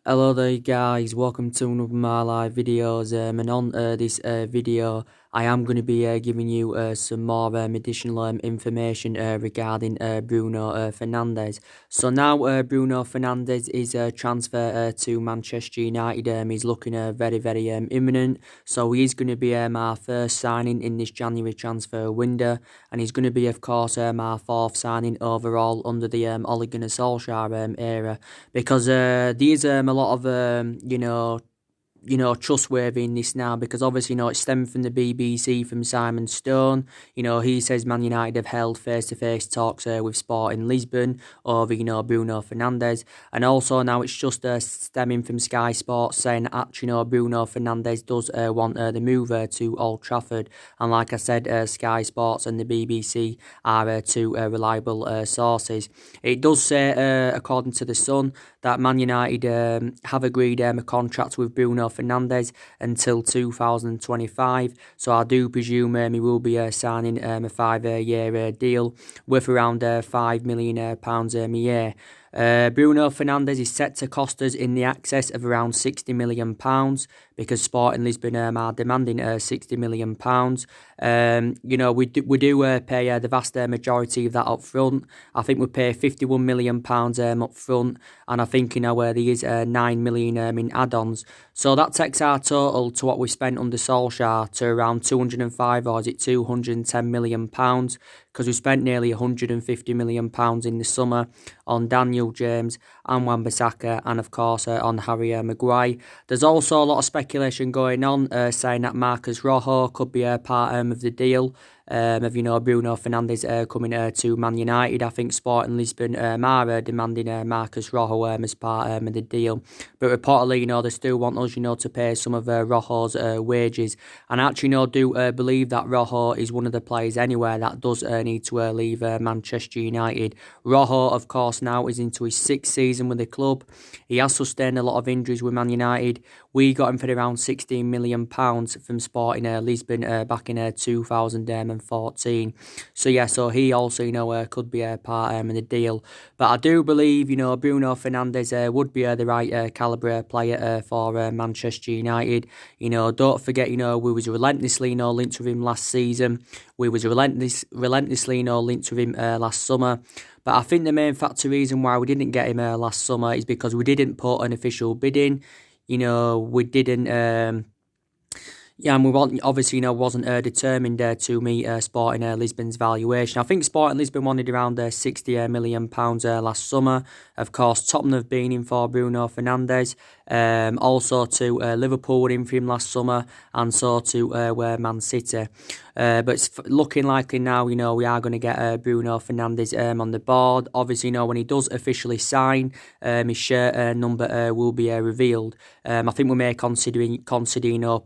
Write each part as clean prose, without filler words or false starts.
Hello there guys, welcome to one of my live videos and on this video I am going to be giving you some more additional information regarding Bruno Fernandes. So now Bruno Fernandes is transfer to Manchester United. He's looking very imminent, so he is going to be our first signing in this January transfer window, and he's going to be of course our fourth signing overall under the Ole Gunnar Solskjaer era, because there's a lot of trustworthy in this now, because obviously, it's stemmed from the BBC, from Simon Stone. He says Man United have held face-to-face talks with Sporting Lisbon over, Bruno Fernandes. And also now it's just stemming from Sky Sports saying that actually, Bruno Fernandes does want the move to Old Trafford. And like I said, Sky Sports and the BBC are two reliable sources. It does say, according to The Sun, that Man United have agreed a contract with Bruno Fernandes until 2025. So I do presume he will be signing a 5-year deal worth around £5 million a year. Bruno Fernandes is set to cost us in the excess of around £60 million, because Sporting Lisbon are demanding £60 million. We do pay the vast majority of that up front. I think we pay £51 million up front, and I think there is £9 million in add-ons. So that takes our total to what we spent under Solskjaer to around 205, or is it £210 million? Because we spent nearly £150 million in the summer on Daniel James and Wan-Bissaka, and of course on Harry Maguire. There's also a lot of speculation going on saying that Marcus Rojo could be a part of the deal. Of Bruno Fernandes coming to Man United. I think Sporting Lisbon are demanding Marcus Rojo as part of the deal. But reportedly, they still want us, to pay some of Rojo's wages. And I actually, do believe that Rojo is one of the players anywhere that does need to leave Manchester United. Rojo, of course, now is into his 6th season with the club. He has sustained a lot of injuries with Man United. We got him for around £16 million from Sporting Lisbon back in 2014. So he also, could be a part in the deal. But I do believe, Bruno Fernandes would be the right calibre player for Manchester United. Don't forget, we was relentlessly, linked with him last season. We was relentlessly, linked with him last summer. But I think the main reason why we didn't get him last summer is because we didn't put an official bid in. We didn't. And we obviously, wasn't determined to meet Sporting Lisbon's valuation. I think Sporting Lisbon wanted around £60 million last summer. Of course, Tottenham have been in for Bruno Fernandes. Also to Liverpool were in for him last summer, and so to Man City. But it's looking likely now, we are going to get Bruno Fernandes on the board. Obviously, when he does officially sign, his shirt number will be revealed. I think we may consider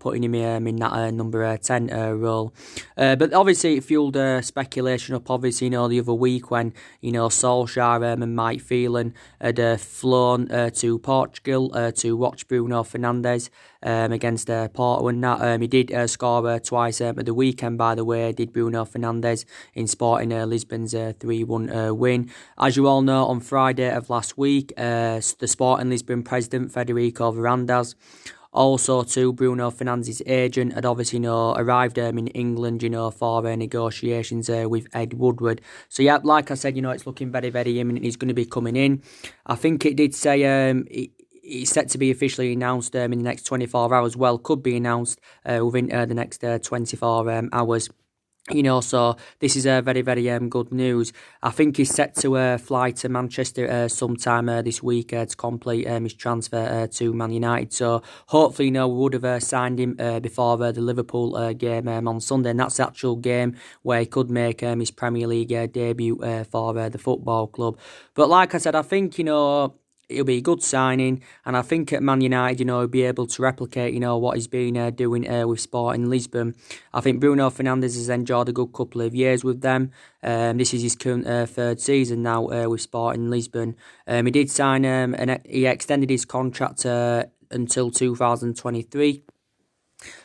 putting him in that number 10 role. But obviously, it fueled speculation up, obviously, the other week when, Solskjaer and Mike Phelan had flown to Portugal to watch Bruno Fernandes against Porto, and that he did score twice at the weekend, by the way, did Bruno Fernandes, in Sporting Lisbon's 3-1 win. As you all know, on Friday of last week, the Sporting Lisbon president, Federico Fernandes, also to Bruno Fernandes' agent, had obviously arrived in England, for negotiations with Ed Woodward. So yeah, like I said, it's looking very imminent. He's going to be coming in. I think it did say it's set to be officially announced in the next 24 hours. Well, could be announced within the next 24 hours. So this is very good news. I think he's set to fly to Manchester sometime this week to complete his transfer to Man United. So hopefully, we would have signed him before the Liverpool game on Sunday, and that's the actual game where he could make his Premier League debut for the football club. But like I said, I think, it'll be a good signing, and I think at Man United, he'll be able to replicate, what he's been doing with Sporting Lisbon. I think Bruno Fernandes has enjoyed a good couple of years with them. This is his current 3rd season now with Sporting Lisbon. He did sign, he extended his contract until 2023.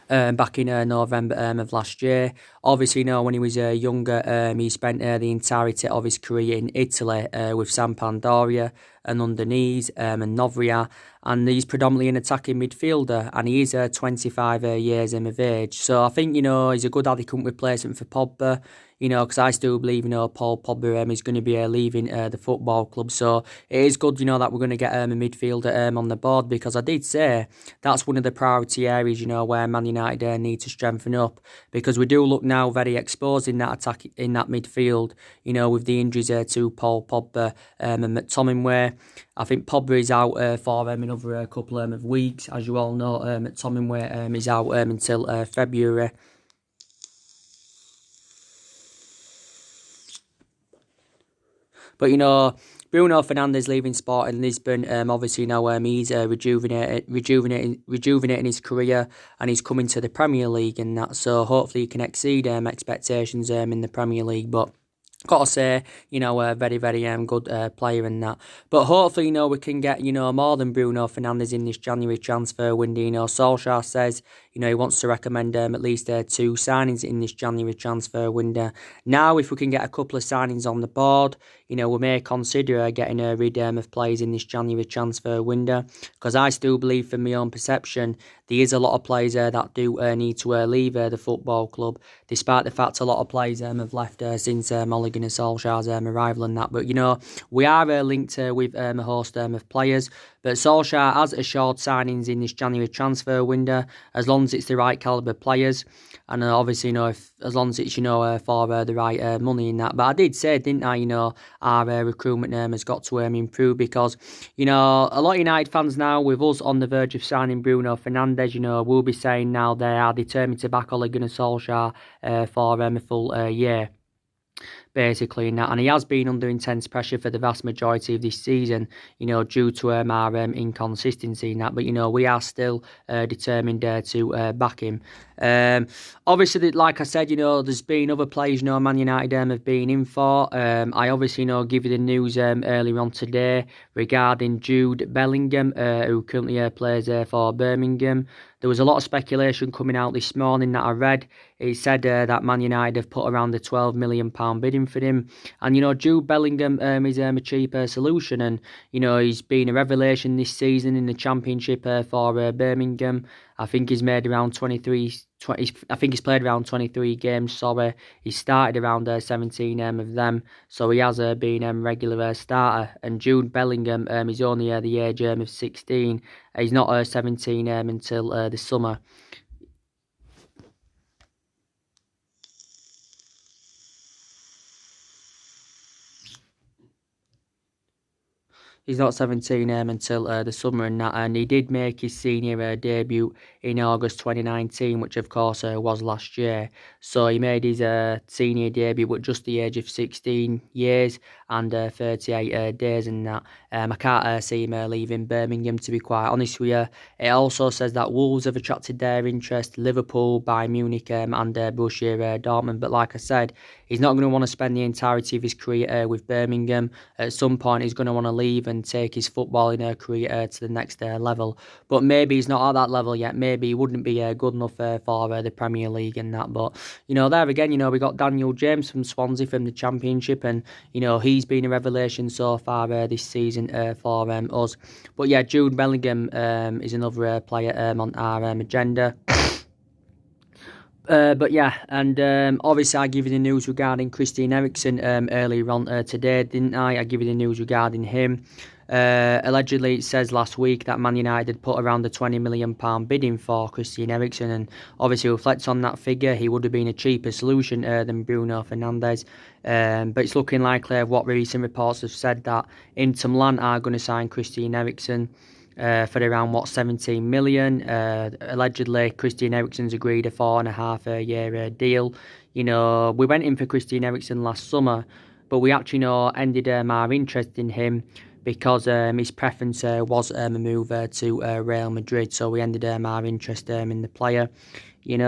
back in November of last year. Obviously, when he was younger, he spent the entirety of his career in Italy with Sampdoria and Udinese and Novria, and he's predominantly an attacking midfielder, and he is 25 years of age. So I think, he's a good adequate replacement for Pogba, because I still believe, Paul Pogba is going to be leaving the football club. So it is good, that we're going to get a midfielder on the board, because I did say that's one of the priority areas, where Man United need to strengthen up, because we do look now very exposed in that attack, in that midfield, with the injuries to Paul Pogba and McTominay. I think Pogba is out for another couple of weeks. As you all know, McTominay is out until February. But Bruno Fernandes leaving Sporting Lisbon. Obviously now he's rejuvenating his career, and he's coming to the Premier League and that. So hopefully he can exceed expectations in the Premier League. But got to say, a very, very good player in that. But hopefully, we can get, more than Bruno Fernandes in this January transfer window. Solskjaer says, he wants to recommend at least 2 signings in this January transfer window. Now, if we can get a couple of signings on the board, we may consider getting rid of players in this January transfer window. Because I still believe, from my own perception, there is a lot of players that do need to leave the football club, despite the fact a lot of players have left since Ole Gunnar Solskjaer's arrival and that. But, we are linked with a host of players. But Solskjaer has assured signings in this January transfer window, as long as it's the right calibre players. And obviously, if as long as it's, for the right money in that. But I did say, didn't I, our recruitment has got to improve, because, a lot of United fans now, with us on the verge of signing Bruno Fernandes, will be saying now they are determined to back Ole Gunnar Solskjaer for a full year, basically, in that. And he has been under intense pressure for the vast majority of this season, due to our inconsistency in that. But, we are still determined to back him. Obviously, like I said, there's been other players, Man United have been in for. I obviously, give you the news earlier on today regarding Jude Bellingham, who currently plays for Birmingham. There was a lot of speculation coming out this morning that I read. It said that Man United have put around the £12 million bidding for him. And, Jude Bellingham is a cheaper solution. And, he's been a revelation this season in the Championship for Birmingham. I think he's made around 23... I think he's played around 23 games, sorry. He started around 17 of them, so he has been a regular starter. And Jude Bellingham is only the age of 16. He's not 17 until the summer. He's not 17 until the summer and that, and he did make his senior debut in August 2019, which of course was last year. So he made his senior debut at just the age of 16 years and 38 days and that. I can't see him leaving Birmingham, to be quite honest with you. It also says that Wolves have attracted their interest, Liverpool, Bayern Munich and Borussia Dortmund. But like I said, he's not going to want to spend the entirety of his career with Birmingham. At some point, he's going to want to leave and take his footballing career to the next level. But maybe he's not at that level yet. Maybe he wouldn't be good enough for the Premier League and that. But, there again, we got Daniel James from Swansea from the Championship, and, he's been a revelation so far this season for us. But yeah, Jude Bellingham is another player on our agenda. But yeah, and obviously I give you the news regarding Christian Eriksen earlier on today, didn't I? I give you the news regarding him. Allegedly, it says last week that Man United had put around the £20 million bidding for Christian Eriksen, and obviously reflects on that figure, he would have been a cheaper solution than Bruno Fernandes. But it's looking likely, what recent reports have said, that Inter Milan are going to sign Christian Eriksen for around 17 million. Allegedly, Christian Eriksen's agreed a 4.5 year deal. We went in for Christian Eriksen last summer, but we actually ended our interest in him because his preference was a move to Real Madrid, so we ended our interest in the player. And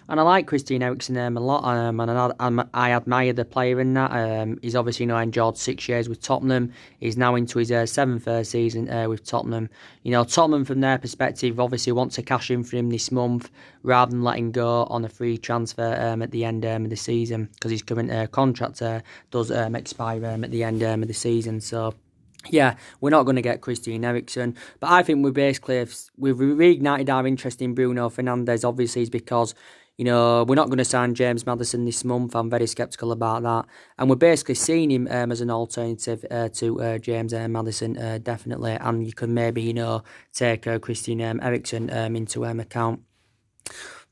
I like Christian Eriksen a lot, and I admire the player in that. He's obviously enjoyed 6 years with Tottenham. He's now into his seventh season with Tottenham. Tottenham from their perspective obviously want to cash in for him this month rather than letting go on a free transfer at the end of the season, because his current contract does expire at the end of the season. So yeah, we're not going to get Christian Eriksen, but I think we've reignited our interest in Bruno Fernandes. Obviously, is because we're not going to sign James Maddison this month. I'm very sceptical about that, and we're basically seeing him as an alternative to James Maddison, definitely. And you can maybe take Christian Eriksen into account.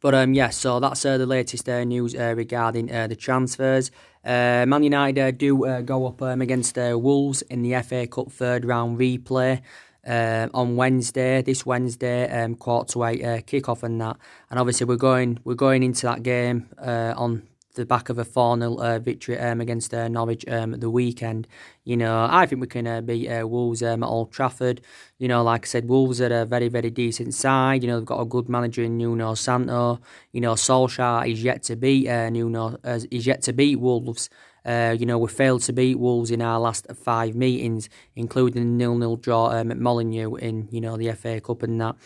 But yeah, so that's the latest news regarding the transfers. Man United do go up against Wolves in the FA Cup third round replay on Wednesday. This Wednesday, 7:45 kickoff and that. And obviously we're going into that game on the back of a 4-0 victory against Norwich at the weekend. I think we can beat Wolves at Old Trafford. Like I said, Wolves are a very, very decent side. They've got a good manager in Nuno Santo. Solskjaer is yet to beat is yet to beat Wolves. We failed to beat Wolves in our last 5 meetings, including the 0-0 draw at Molineux in the FA Cup and that.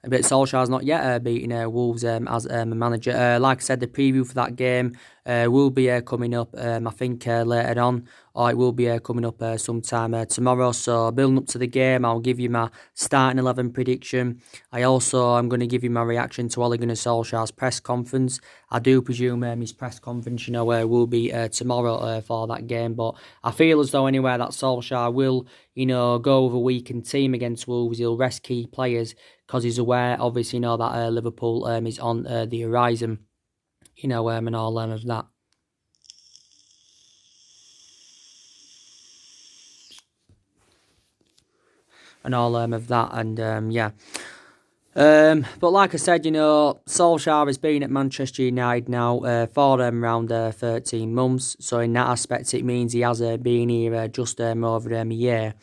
But Solskjaer's not yet beaten Wolves as a manager. Like I said, the preview for that game will be coming up, I think, later on, or it will be coming up sometime tomorrow. So building up to the game, I'll give you my starting 11 prediction. I'm going to give you my reaction to Ole Gunnar Solskjaer's press conference. I do presume his press conference, will be tomorrow for that game. But I feel as though anyway that Solskjaer will, go with a weakened team against Wolves. He'll rest key players because he's aware, obviously, that Liverpool is on the horizon, and all of that. And all of that, and yeah. But like I said, Solskjaer has been at Manchester United now for around 13 months. So in that aspect, it means he has been here just over a year.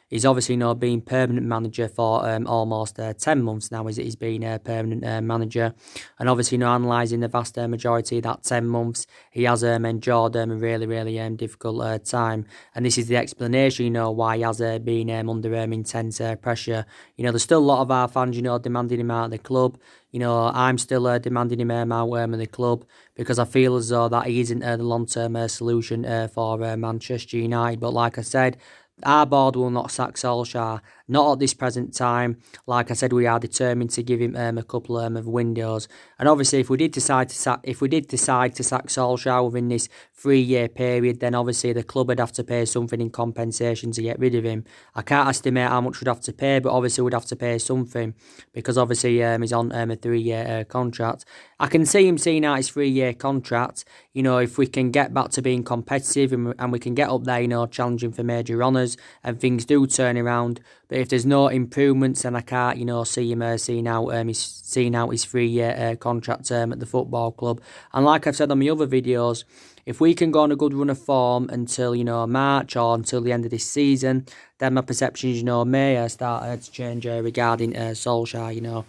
He's obviously been permanent manager for almost 10 months now. He's been a permanent manager, and obviously analysing the vast majority of that 10 months, he has endured a really, really difficult time. And this is the explanation, why he has been under intense pressure. There's still a lot of our fans, demanding him out of the club. I'm still demanding him out of the club because I feel as though that he isn't the long-term solution for Manchester United. But like I said, our board will not sack Solskjaer, not at this present time. Like I said, we are determined to give him a couple of windows. And obviously, if we did decide to sack Solskjaer within this 3-year period, then obviously the club would have to pay something in compensation to get rid of him. I can't estimate how much we'd have to pay, but obviously we'd have to pay something because obviously he's on a 3-year contract. I can see him seeing out his 3-year contract. If we can get back to being competitive and we can get up there, challenging for major honours and things do turn around. But if there's no improvements, then I can't, see him seeing out his 3-year contract at the football club. And like I've said on my other videos, if we can go on a good run of form until, March or until the end of this season, then my perceptions, may start to change regarding Solskjaer,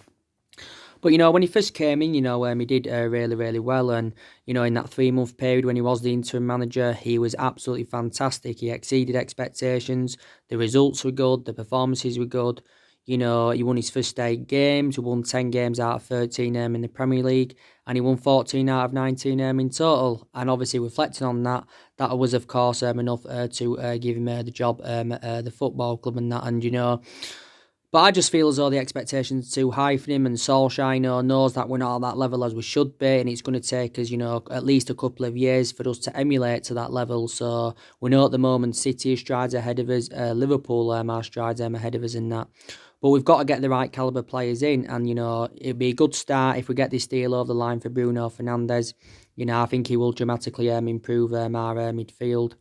But, when he first came in, he did really, really well. And, in that 3-month period when he was the interim manager, he was absolutely fantastic. He exceeded expectations. The results were good. The performances were good. He won his first 8 games. He won 10 games out of 13 in the Premier League. And he won 14 out of 19 in total. And obviously, reflecting on that, that was, of course, enough to give him the job at the football club and that. And, but I just feel as though the expectations are too high for him, and Solskjaer knows that we're not at that level as we should be, and it's going to take us, at least a couple of years for us to emulate to that level. So we know at the moment City are strides ahead of us, Liverpool are strides ahead of us in that. But we've got to get the right calibre players in, and it'd be a good start if we get this deal over the line for Bruno Fernandes. I think he will dramatically improve our midfield.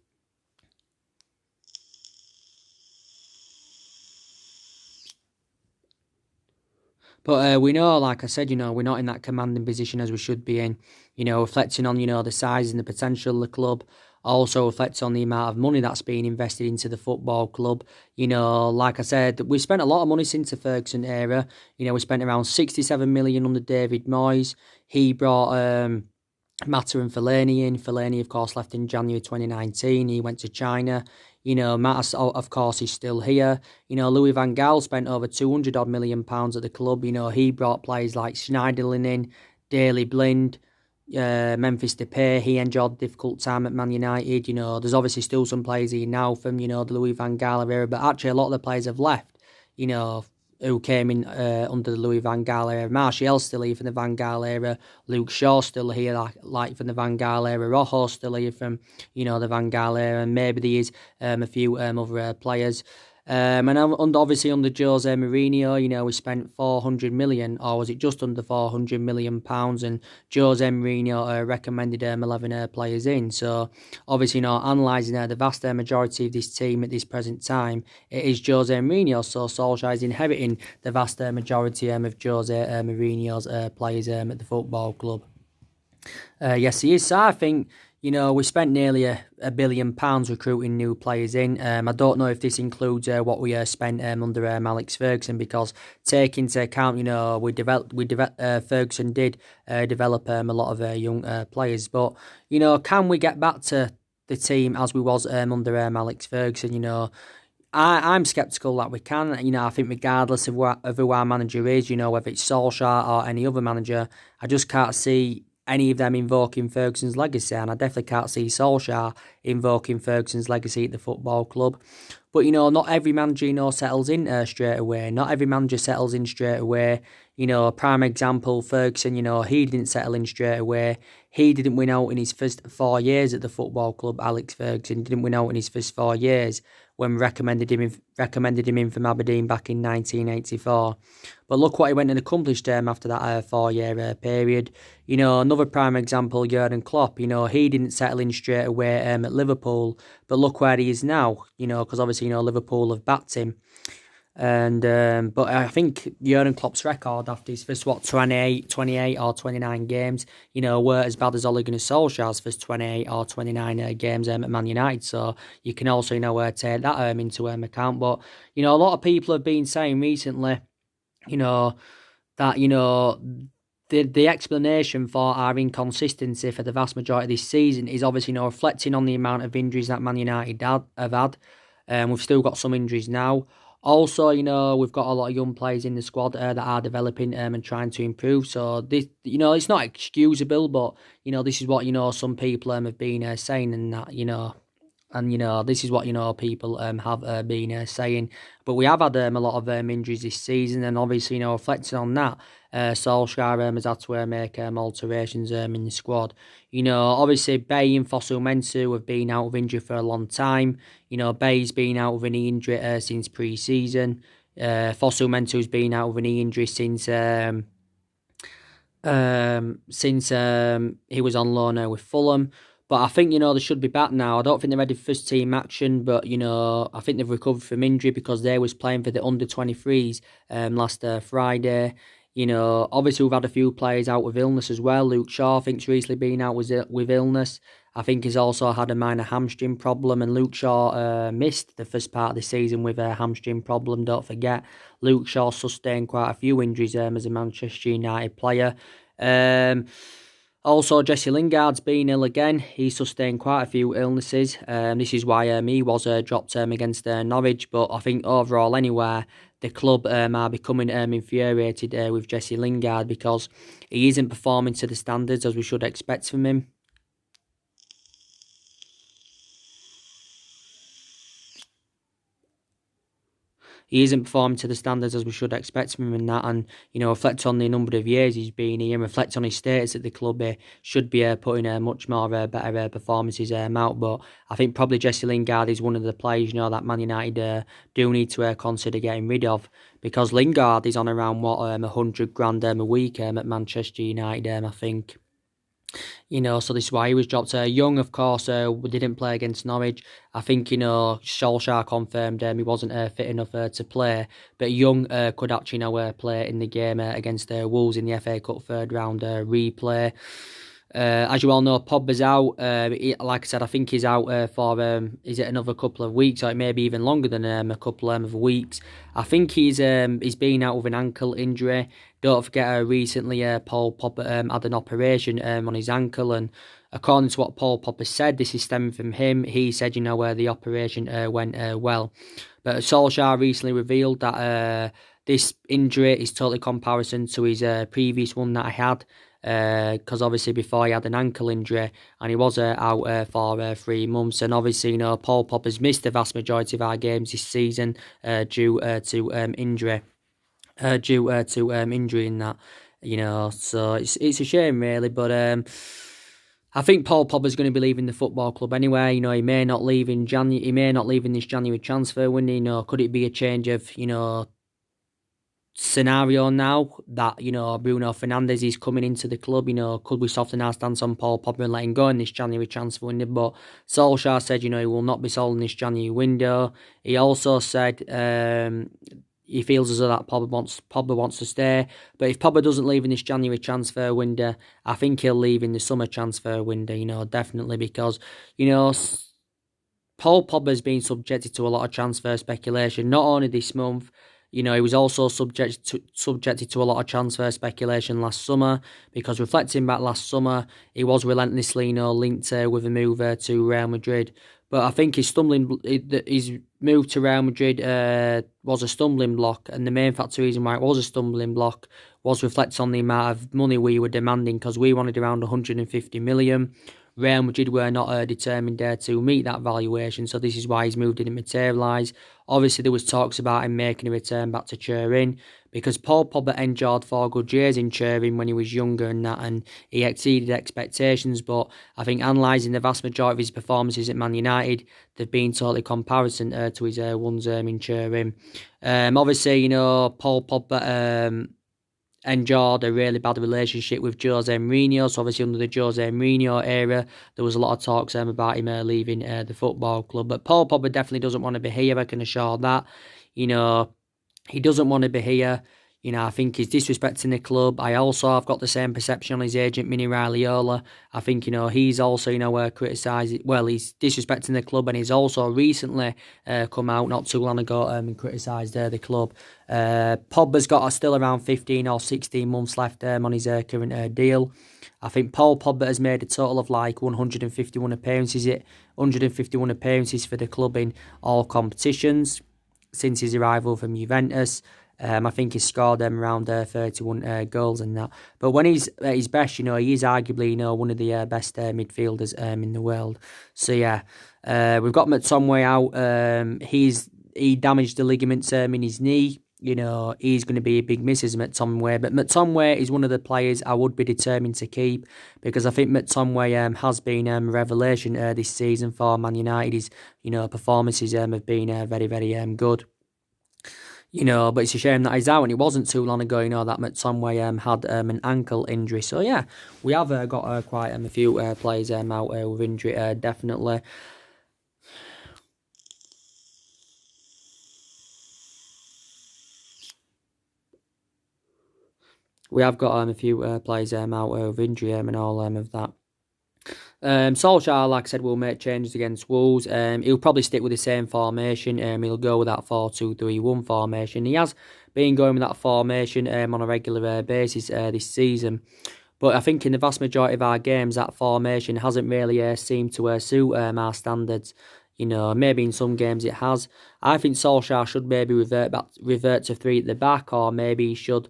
But we know, like I said, we're not in that commanding position as we should be in. Reflecting on, the size and the potential of the club, also reflects on the amount of money that's being invested into the football club. Like I said, we spent a lot of money since the Ferguson era. We spent around 67 million under David Moyes. He brought Mata and Fellaini in. Fellaini, of course, left in January 2019. He went to China. Mata, of course, is still here. Louis van Gaal spent over 200 odd million pounds at the club. He brought players like Schneiderlin in, Daley Blind, Memphis Depay. He enjoyed a difficult time at Man United. There's obviously still some players here now from, the Louis van Gaal era, but actually a lot of the players have left, who came in under the Louis van Gaal era. Martial's still here from the Van Gaal era. Luke Shaw's still here, like from the Van Gaal era. Rojo's still here from, the Van Gaal era. And maybe there is a few other players. And obviously under Jose Mourinho, we spent 400 million, or was it just under 400 million pounds? And Jose Mourinho recommended 11 players in. So obviously, analysing the vast majority of this team at this present time, it is Jose Mourinho. So Solskjaer is inheriting the vast majority of Jose Mourinho's players at the football club. Yes, he is. So I think, we spent nearly £1 billion recruiting new players in. I don't know if this includes what we spent under Alex Ferguson, because take into account, Ferguson did develop a lot of young players. But, can we get back to the team as we was under Alex Ferguson? I'm sceptical that we can. I think regardless of who our manager is, whether it's Solskjaer or any other manager, I just can't see any of them invoking Ferguson's legacy, and I definitely can't see Solskjaer invoking Ferguson's legacy at the football club. But, not every manager, settles in straight away. Not every manager settles in straight away. A prime example, Ferguson, he didn't settle in straight away. He didn't win out in his first 4 years at the football club. Alex Ferguson didn't win out in his first 4 years when we recommended him in from Aberdeen back in 1984. But look what he went and accomplished after that 4-year period. Another prime example, Jurgen Klopp. He didn't settle in straight away at Liverpool, but look where he is now. Because obviously, Liverpool have backed him. And but I think Jurgen Klopp's record after his first 28 or 29 games, were as bad as Ole Gunnar Solskjaer's first 28 or 29 games at Man United. So you can also take that into account. But a lot of people have been saying recently, that the explanation for our inconsistency for the vast majority of this season is obviously reflecting on the amount of injuries that Man United have had. We've still got some injuries now. Also, we've got a lot of young players in the squad that are developing and trying to improve. So this, it's not excusable, but this is what some people have been saying, and that this is what people have been saying. But we have had a lot of injuries this season, and obviously, reflecting on that, Solskjaer has had to make alterations in the squad. Obviously, Bay and Fosu Mensah have been out of injury for a long time. Bay's been out of a knee injury since pre-season. Fosu Mensah's been out of a knee injury since he was on loan with Fulham. But I think, they should be back now. I don't think they're ready for first team action, but, I think they've recovered from injury because they was playing for the under-23s last Friday. Obviously we've had a few players out with illness as well. Luke Shaw, I think's recently been out with illness. I think he's also had a minor hamstring problem, and Luke Shaw missed the first part of the season with a hamstring problem. Don't forget, Luke Shaw sustained quite a few injuries as a Manchester United player. Also, Jesse Lingard's been ill again. He sustained quite a few illnesses. This is why he was dropped against Norwich. But I think overall, anyway, the club are becoming infuriated with Jesse Lingard because he isn't performing to the standards as we should expect from him. He isn't performing to the standards as we should expect from him in that, and reflect on the number of years he's been here and reflect on his status at the club. He should be putting much more better performances out. But I think probably Jesse Lingard is one of the players that Man United do need to consider getting rid of, because Lingard is on around 100 grand a week at Manchester United. I think. So this is why he was dropped. Young, of course, didn't play against Norwich. I think, Solskjaer confirmed he wasn't fit enough to play. But Young could actually play in the game against Wolves in the FA Cup third round replay. As you all know, Pogba's out. Like I said, I think he's out for is it another couple of weeks, or maybe even longer than a couple of weeks. I think he's been out with an ankle injury. Don't forget, recently Paul Pogba had an operation on his ankle, and according to what Paul Pogba said, this is stemming from him. He said, where the operation went well, but Solskjaer recently revealed that this injury is totally comparison to his previous one that I had. Because obviously before he had an ankle injury and he was out for 3 months, and obviously Paul Pogba's missed the vast majority of our games this season due to injury, injury in that, so it's a shame really, but I think Paul Pogba's going to be leaving the football club anyway. He may not leave in January. He may not leave in this January transfer window. Could it be a change of scenario now that Bruno Fernandes is coming into the club? Could we soften our stance on Paul Pogba and let him go in this January transfer window? But Solskjaer said he will not be sold in this January window. He also said he feels as though that Pogba wants to stay, but if Pogba doesn't leave in this January transfer window, I think he'll leave in the summer transfer window. Definitely, because Paul Pogba's been subjected to a lot of transfer speculation, not only this month. He was also subjected to a lot of transfer speculation last summer, because reflecting back last summer, he was relentlessly linked with a move to Real Madrid. But I think his move to Real Madrid was a stumbling block, and the main reason why it was a stumbling block was reflected on the amount of money we were demanding, because we wanted around 150 million. Real Madrid were not determined to meet that valuation, so this is why his move didn't materialise. Obviously, there was talks about him making a return back to Turin, because Paul Pogba endured 4 good years in Turin when he was younger and he exceeded expectations, but I think analysing the vast majority of his performances at Man United, they've been totally comparison to his ones in Turin. Obviously, Paul Pogba endured a really bad relationship with Jose Mourinho. So obviously under the Jose Mourinho era, there was a lot of talks about him leaving the football club. But Paul Pogba definitely doesn't want to be here, I can assure that. He doesn't want to be here. I think he's disrespecting the club. I've got the same perception on his agent, Mini Raiola. I think, he's also, criticising, he's disrespecting the club, and he's also recently come out not too long ago and criticised the club. Pogba's got still around 15 or 16 months left on his current deal. I think Paul Pogba has made a total of 151 appearances. 151 appearances for the club in all competitions since his arrival from Juventus. I think he's scored around 31 goals and that. But when he's at his best, he is arguably one of the best midfielders in the world. So yeah, we've got McTominay out. He damaged the ligaments in his knee. He's going to be a big miss as McTominay. But McTominay is one of the players I would be determined to keep, because I think McTominay has been a revelation this season for Man United. His performances have been very, very good. But it's a shame that he's out, and it wasn't too long ago, that McTominay had an ankle injury. So yeah, we have got quite a few players out with injury, definitely. We have got a few players out with injury and all of that. Solskjaer, like I said, will make changes against Wolves. He'll probably stick with the same formation. He'll go with that 4-2-3-1 formation. He has been going with that formation on a regular basis this season. But I think in the vast majority of our games, that formation hasn't really seemed to suit our standards. Maybe in some games it has. I think Solskjaer should maybe revert to 3 at the back, or maybe he should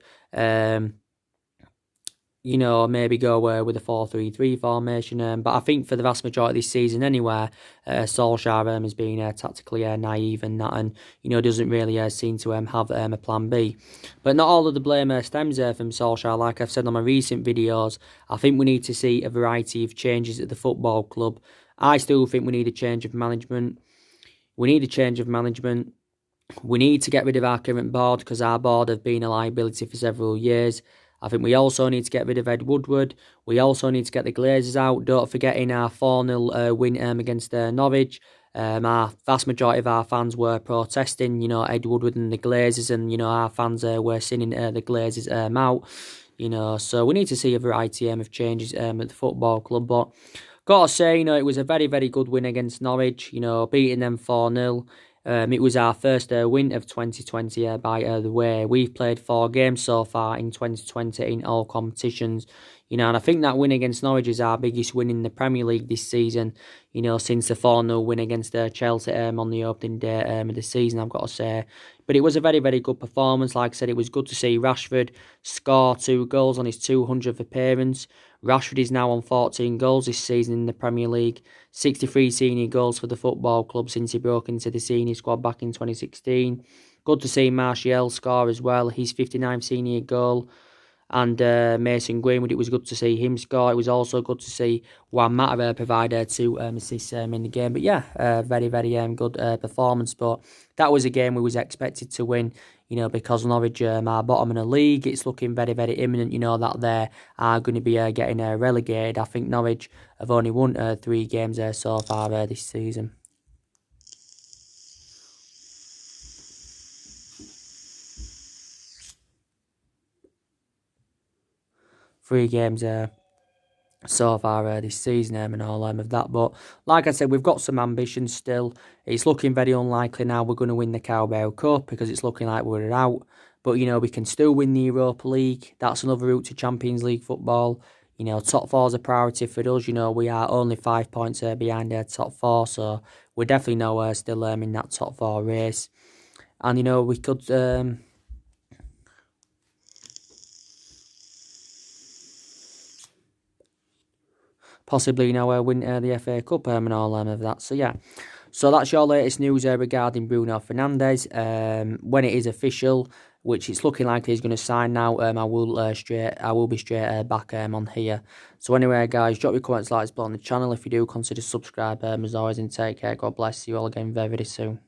maybe go with a 4-3-3 formation. But I think for the vast majority of this season anyway, Solskjaer has been tactically naive and that, and doesn't really seem to have a plan B. But not all of the blame stems from Solskjaer. Like I've said on my recent videos, I think we need to see a variety of changes at the football club. I still think we need a change of management. We need to get rid of our current board, because our board have been a liability for several years. I think we also need to get rid of Ed Woodward. We also need to get the Glazers out. Don't forget, in our 4-0 win against Norwich, our vast majority of our fans were protesting, Ed Woodward and the Glazers, and, our fans were sending the Glazers out. So we need to see a variety of changes at the football club. But got to say, it was a very, very good win against Norwich, beating them 4-0. It was our first win of 2020 by the way. We've played 4 games so far in 2020 in all competitions. And I think that win against Norwich is our biggest win in the Premier League this season, since the 4-0 win against Chelsea on the opening day of the season, I've got to say. But it was a very, very good performance. Like I said, it was good to see Rashford score 2 goals on his 200th appearance. Rashford is now on 14 goals this season in the Premier League, 63 senior goals for the football club since he broke into the senior squad back in 2016. Good to see Martial score as well, his 59th senior goal. And Mason Greenwood, it was good to see him score. It was also good to see Juan Mata provide 2 assists in the game. But yeah, very, very good performance. But that was a game we was expected to win, because Norwich are bottom in the league. It's looking very, very imminent, that they are going to be getting relegated. I think Norwich have only won 3 games so far this season. 3 games so far this season and all of that. But like I said, we've got some ambitions still. It's looking very unlikely now we're going to win the Carabao Cup because it's looking like we're out. But, we can still win the Europa League. That's another route to Champions League football. Top 4 is a priority for us. We are only 5 points behind our top 4. So we're definitely nowhere still in that top 4 race. And, we could... possibly, win the FA Cup and all of that. So, yeah. So, that's your latest news regarding Bruno Fernandes. When it is official, which it's looking like he's going to sign now, I will be straight back on here. So, anyway, guys, drop your comments, likes below on the channel. If you do, consider subscribe as always, and take care. God bless you all again very, very soon.